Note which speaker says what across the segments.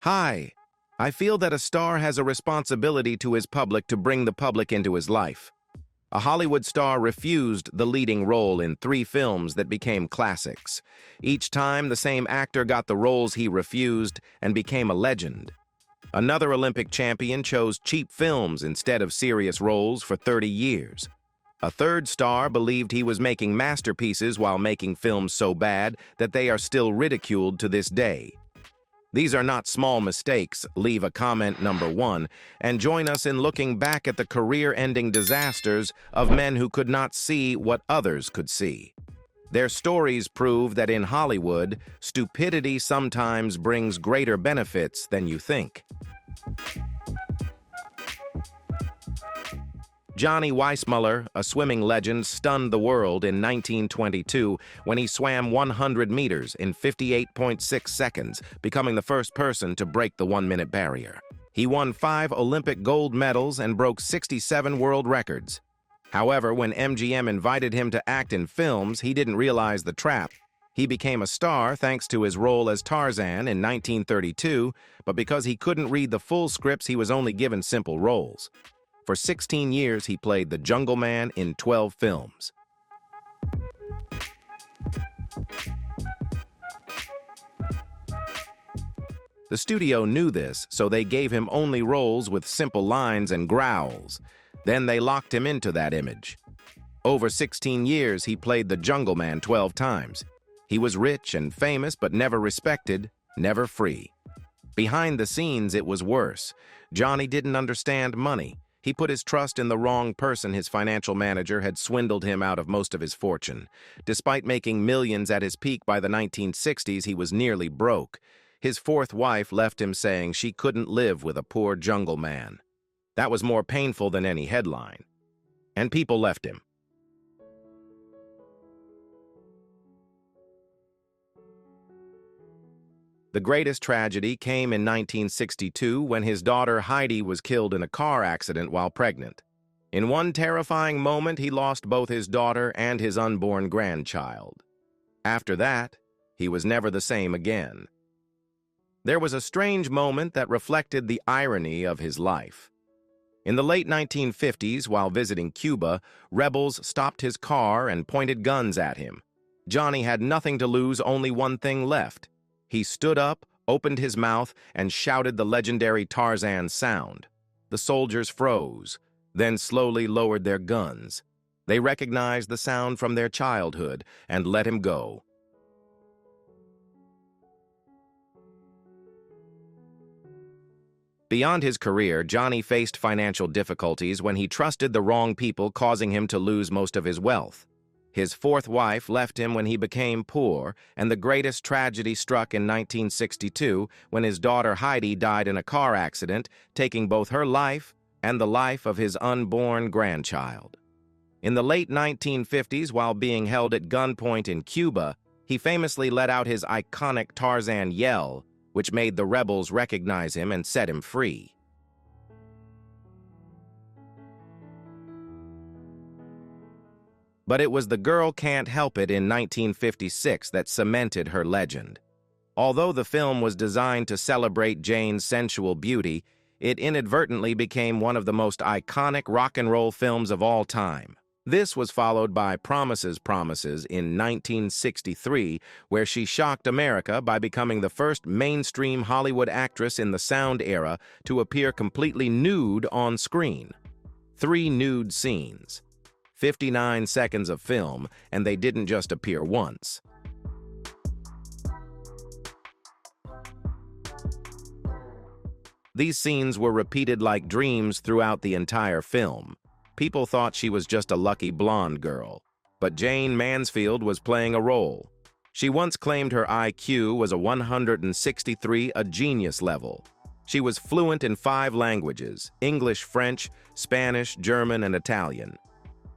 Speaker 1: Hi. I feel that a star has a responsibility to his public to bring the public into his life. A Hollywood star refused the leading role in 3 films that became classics. Each time, the same actor got the roles he refused and became a legend. Another Olympic champion chose cheap films instead of serious roles for 30 years. A third star believed he was making masterpieces while making films so bad that they are still ridiculed to this day. These are not small mistakes. Leave a comment number 1 and join us in looking back at the career-ending disasters of men who could not see what others could see. Their stories prove that in Hollywood, stupidity sometimes brings greater benefits than you think. Johnny Weissmuller, a swimming legend, stunned the world in 1922 when he swam 100 meters in 58.6 seconds, becoming the first person to break the 1-minute barrier. He won 5 Olympic gold medals and broke 67 world records. However, when MGM invited him to act in films, he didn't realize the trap. He became a star thanks to his role as Tarzan in 1932, but because he couldn't read the full scripts, he was only given simple roles. For 16 years, he played the Jungle Man in 12 films. The studio knew this, so they gave him only roles with simple lines and growls. Then they locked him into that image. Over 16 years, he played the Jungle Man 12 times. He was rich and famous, but never respected, never free. Behind the scenes, it was worse. Johnny didn't understand money. He put his trust in the wrong person. His financial manager had swindled him out of most of his fortune. Despite making millions at his peak by the 1960s, he was nearly broke. His 4th wife left him saying she couldn't live with a poor jungle man. That was more painful than any headline. And people left him. The greatest tragedy came in 1962 when his daughter Heidi was killed in a car accident while pregnant. In one terrifying moment, he lost both his daughter and his unborn grandchild. After that, he was never the same again. There was a strange moment that reflected the irony of his life. In the late 1950s, while visiting Cuba, rebels stopped his car and pointed guns at him. Johnny had nothing to lose, only one thing left. He stood up, opened his mouth, and shouted the legendary Tarzan sound. The soldiers froze, then slowly lowered their guns. They recognized the sound from their childhood and let him go. Beyond his career, Johnny faced financial difficulties when he trusted the wrong people, causing him to lose most of his wealth. His 4th wife left him when he became poor, and the greatest tragedy struck in 1962 when his daughter Heidi died in a car accident, taking both her life and the life of his unborn grandchild. In the late 1950s, while being held at gunpoint in Cuba, he famously let out his iconic Tarzan yell, which made the rebels recognize him and set him free. But it was The Girl Can't Help It in 1956 that cemented her legend. Although the film was designed to celebrate Jayne's sensual beauty, it inadvertently became one of the most iconic rock and roll films of all time. This was followed by Promises, Promises in 1963, where she shocked America by becoming the first mainstream Hollywood actress in the sound era to appear completely nude on screen. 3 nude scenes. 59 seconds of film, and they didn't just appear once. These scenes were repeated like dreams throughout the entire film. People thought she was just a lucky blonde girl, but Jayne Mansfield was playing a role. She once claimed her IQ was a 163, a genius level. She was fluent in 5 languages: English, French, Spanish, German, and Italian.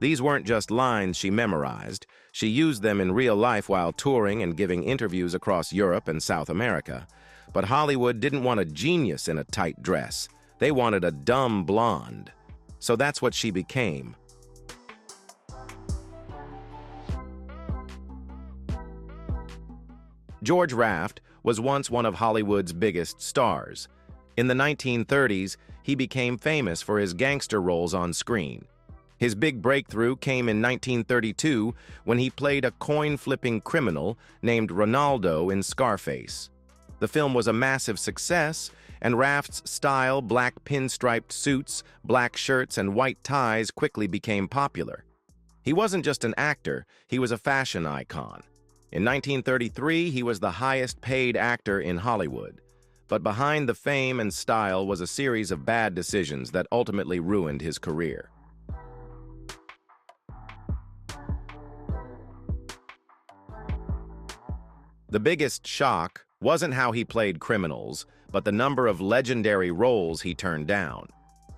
Speaker 1: These weren't just lines she memorized. She used them in real life while touring and giving interviews across Europe and South America. But Hollywood didn't want a genius in a tight dress. They wanted a dumb blonde. So that's what she became. George Raft, was once one of Hollywood's biggest stars. In the 1930s, he became famous for his gangster roles on screen. His big breakthrough came in 1932 when he played a coin-flipping criminal named Ronaldo in Scarface. The film was a massive success, and Raft's style, black pinstriped suits, black shirts, and white ties quickly became popular. He wasn't just an actor, he was a fashion icon. In 1933, he was the highest-paid actor in Hollywood. But behind the fame and style was a series of bad decisions that ultimately ruined his career. The biggest shock wasn't how he played criminals, but the number of legendary roles he turned down.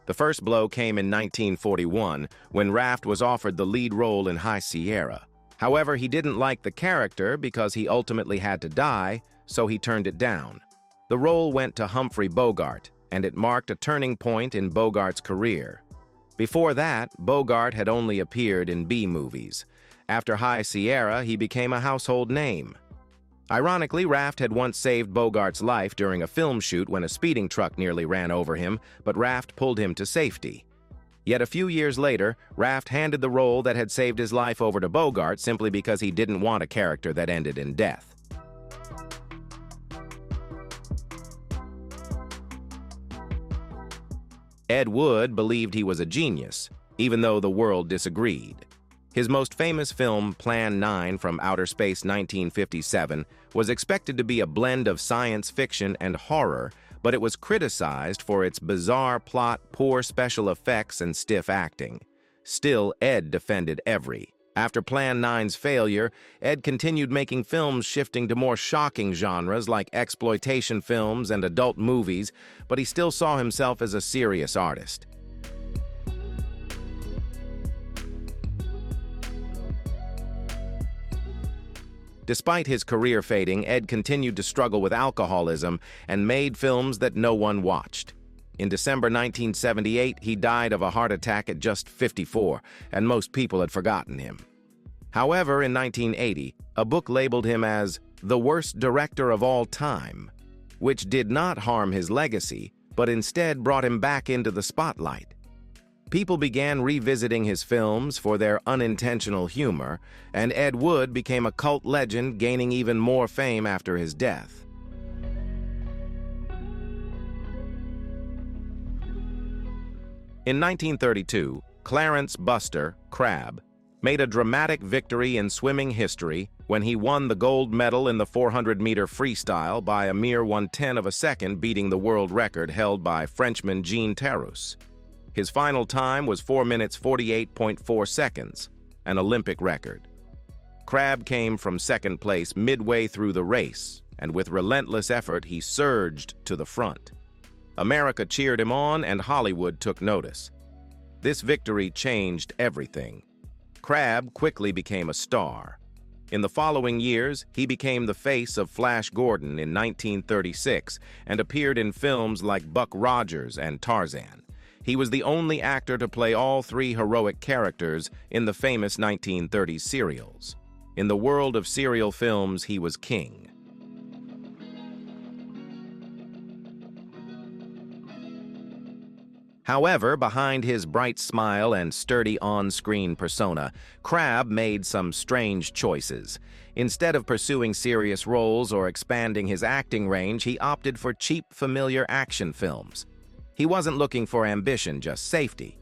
Speaker 1: The first blow came in 1941, when Raft was offered the lead role in High Sierra. However, he didn't like the character because he ultimately had to die, so he turned it down. The role went to Humphrey Bogart, and it marked a turning point in Bogart's career. Before that, Bogart had only appeared in B-movies. After High Sierra, he became a household name. Ironically, Raft had once saved Bogart's life during a film shoot when a speeding truck nearly ran over him, but Raft pulled him to safety. Yet a few years later, Raft handed the role that had saved his life over to Bogart simply because he didn't want a character that ended in death. Ed Wood believed he was a genius, even though the world disagreed. His most famous film, Plan 9 from Outer Space 1957, was expected to be a blend of science fiction and horror, but it was criticized for its bizarre plot, poor special effects, and stiff acting. Still, Ed defended every. After Plan 9's failure, Ed continued making films shifting to more shocking genres like exploitation films and adult movies, but he still saw himself as a serious artist. Despite his career fading, Ed continued to struggle with alcoholism and made films that no one watched. In December 1978, he died of a heart attack at just 54, and most people had forgotten him. However, in 1980, a book labeled him as the worst director of all time, which did not harm his legacy, but instead brought him back into the spotlight. People began revisiting his films for their unintentional humor, and Ed Wood became a cult legend, gaining even more fame after his death. In 1932, Clarence Buster, Crabbe, made a dramatic victory in swimming history when he won the gold medal in the 400-meter freestyle by a mere 1/10 of a second, beating the world record held by Frenchman Jean Tarus. His final time was 4 minutes 48.4 seconds, an Olympic record. Crabbe came from second place midway through the race, and with relentless effort, he surged to the front. America cheered him on, and Hollywood took notice. This victory changed everything. Crabbe quickly became a star. In the following years, he became the face of Flash Gordon in 1936 and appeared in films like Buck Rogers and Tarzan. He was the only actor to play all three heroic characters in the famous 1930s serials. In the world of serial films, he was king. However, behind his bright smile and sturdy on-screen persona, Crabbe made some strange choices. Instead of pursuing serious roles or expanding his acting range, he opted for cheap, familiar action films. He wasn't looking for ambition, just safety.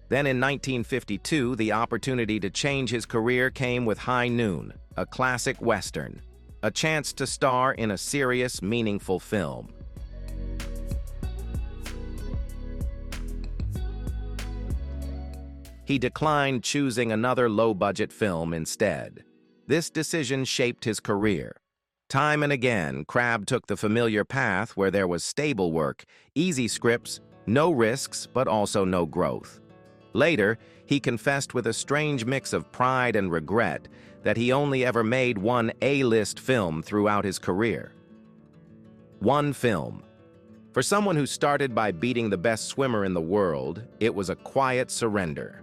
Speaker 1: Then in 1952, the opportunity to change his career came with High Noon, a classic Western, a chance to star in a serious, meaningful film. He declined, choosing another low-budget film instead. This decision shaped his career. Time and again, Crabbe took the familiar path where there was stable work, easy scripts, no risks, but also no growth. Later, he confessed with a strange mix of pride and regret that he only ever made one A-list film throughout his career. One film. For someone who started by beating the best swimmer in the world, it was a quiet surrender.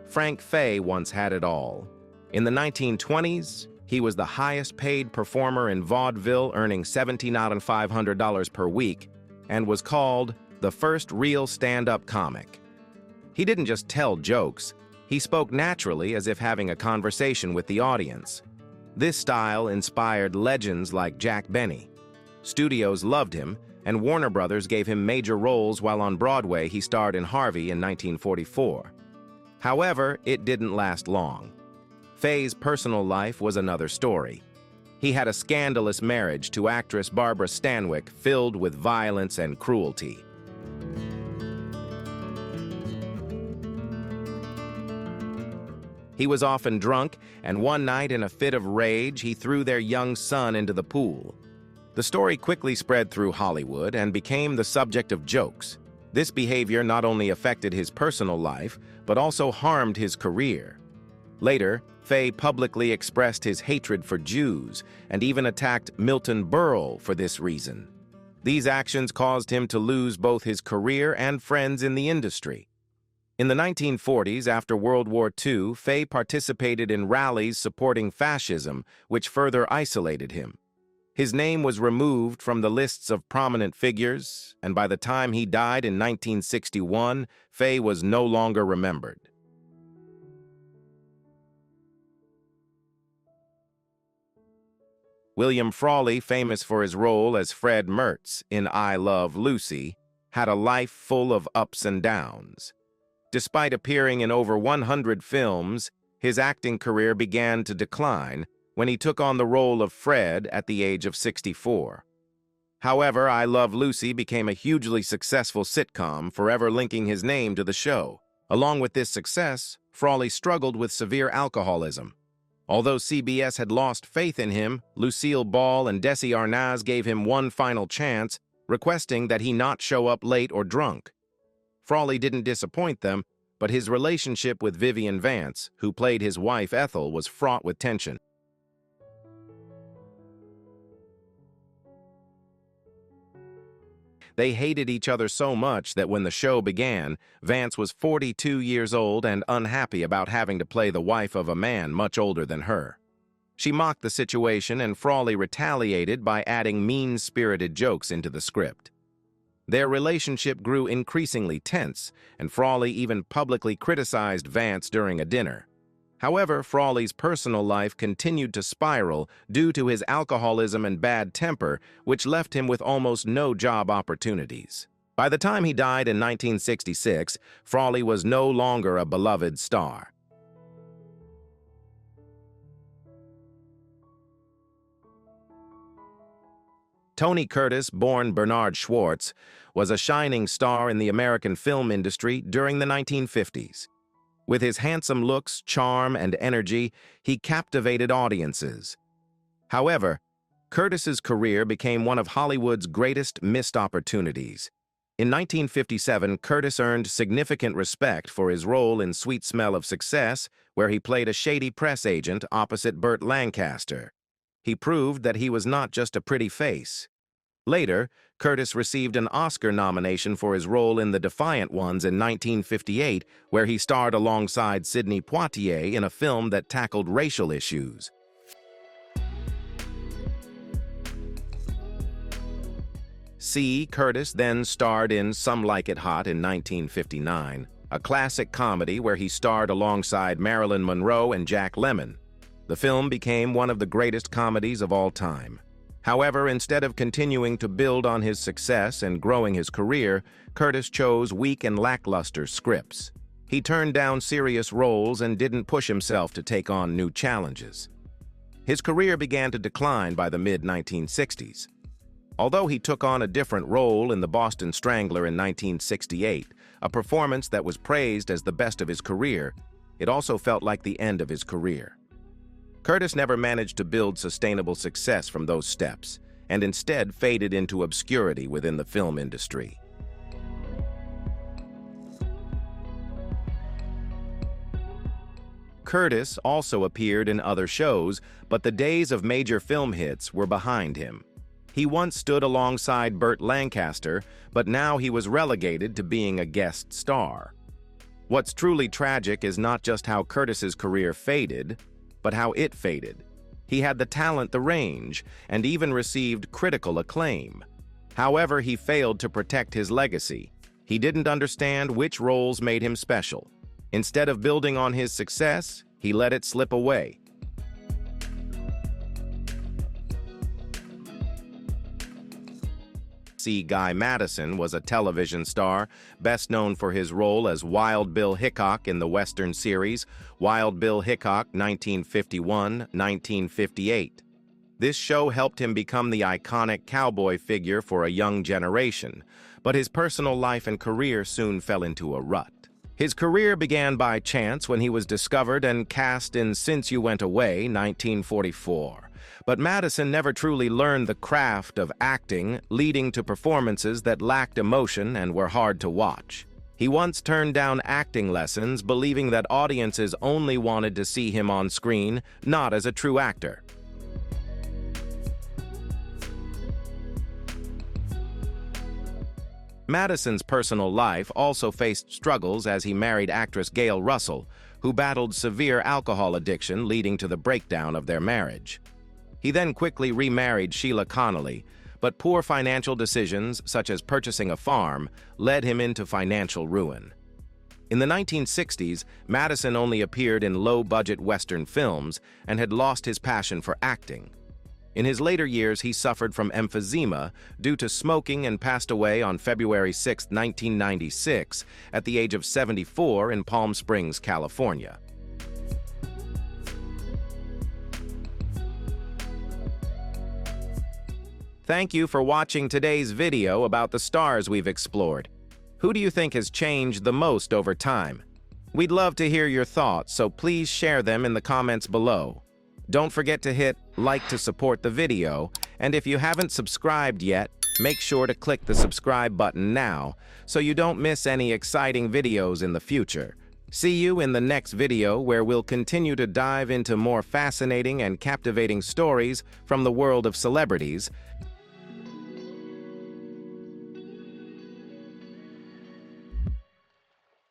Speaker 1: Frank Fay once had it all. In the 1920s, he was the highest-paid performer in vaudeville, earning $17,500 per week, and was called the first real stand-up comic. He didn't just tell jokes, he spoke naturally as if having a conversation with the audience. This style inspired legends like Jack Benny. Studios loved him, and Warner Brothers gave him major roles while on Broadway he starred in Harvey in 1944. However, it didn't last long. Fay's personal life was another story. He had a scandalous marriage to actress Barbara Stanwyck filled with violence and cruelty. He was often drunk, and one night in a fit of rage, he threw their young son into the pool. The story quickly spread through Hollywood and became the subject of jokes. This behavior not only affected his personal life, but also harmed his career. Later, Fay publicly expressed his hatred for Jews and even attacked Milton Berle for this reason. These actions caused him to lose both his career and friends in the industry. In the 1940s, after World War II, Fay participated in rallies supporting fascism, which further isolated him. His name was removed from the lists of prominent figures, and by the time he died in 1961, Fay was no longer remembered. William Frawley, famous for his role as Fred Mertz in I Love Lucy, had a life full of ups and downs. Despite appearing in over 100 films, his acting career began to decline when he took on the role of Fred at the age of 64. However, I Love Lucy became a hugely successful sitcom, forever linking his name to the show. Along with this success, Frawley struggled with severe alcoholism. Although CBS had lost faith in him, Lucille Ball and Desi Arnaz gave him one final chance, requesting that he not show up late or drunk. Frawley didn't disappoint them, but his relationship with Vivian Vance, who played his wife Ethel, was fraught with tension. They hated each other so much that when the show began, Vance was 42 years old and unhappy about having to play the wife of a man much older than her. She mocked the situation, and Frawley retaliated by adding mean-spirited jokes into the script. Their relationship grew increasingly tense, and Frawley even publicly criticized Vance during a dinner. However, Frawley's personal life continued to spiral due to his alcoholism and bad temper, which left him with almost no job opportunities. By the time he died in 1966, Frawley was no longer a beloved star. Tony Curtis, born Bernard Schwartz, was a shining star in the American film industry during the 1950s. With his handsome looks, charm, and energy, he captivated audiences. However, Curtis's career became one of Hollywood's greatest missed opportunities. In 1957, Curtis earned significant respect for his role in Sweet Smell of Success, where he played a shady press agent opposite Burt Lancaster. He proved that he was not just a pretty face. Later, Curtis received an Oscar nomination for his role in The Defiant Ones in 1958, where he starred alongside Sidney Poitier in a film that tackled racial issues. Curtis then starred in Some Like It Hot in 1959, a classic comedy where he starred alongside Marilyn Monroe and Jack Lemmon. The film became one of the greatest comedies of all time. However, instead of continuing to build on his success and growing his career, Curtis chose weak and lackluster scripts. He turned down serious roles and didn't push himself to take on new challenges. His career began to decline by the mid-1960s. Although he took on a different role in The Boston Strangler in 1968, a performance that was praised as the best of his career, it also felt like the end of his career. Curtis never managed to build sustainable success from those steps, and instead faded into obscurity within the film industry. Curtis also appeared in other shows, but the days of major film hits were behind him. He once stood alongside Burt Lancaster, but now he was relegated to being a guest star. What's truly tragic is not just how Curtis's career faded, but how it faded. He had the talent, the range, and even received critical acclaim. However, he failed to protect his legacy. He didn't understand which roles made him special. Instead of building on his success, he let it slip away. Guy Madison was a television star, best known for his role as Wild Bill Hickok in the Western series Wild Bill Hickok 1951-1958. This show helped him become the iconic cowboy figure for a young generation, but his personal life and career soon fell into a rut. His career began by chance when he was discovered and cast in Since You Went Away, 1944. But Madison never truly learned the craft of acting, leading to performances that lacked emotion and were hard to watch. He once turned down acting lessons, believing that audiences only wanted to see him on screen, not as a true actor. Madison's personal life also faced struggles as he married actress Gail Russell, who battled severe alcohol addiction, leading to the breakdown of their marriage. He then quickly remarried Sheila Connolly, but poor financial decisions, such as purchasing a farm, led him into financial ruin. In the 1960s, Madison only appeared in low-budget Western films and had lost his passion for acting. In his later years, he suffered from emphysema due to smoking and passed away on February 6, 1996, at the age of 74 in Palm Springs, California. Thank you for watching today's video about the stars we've explored. Who do you think has changed the most over time? We'd love to hear your thoughts, so please share them in the comments below. Don't forget to hit like to support the video, and if you haven't subscribed yet, make sure to click the subscribe button now so you don't miss any exciting videos in the future. See you in the next video, where we'll continue to dive into more fascinating and captivating stories from the world of celebrities.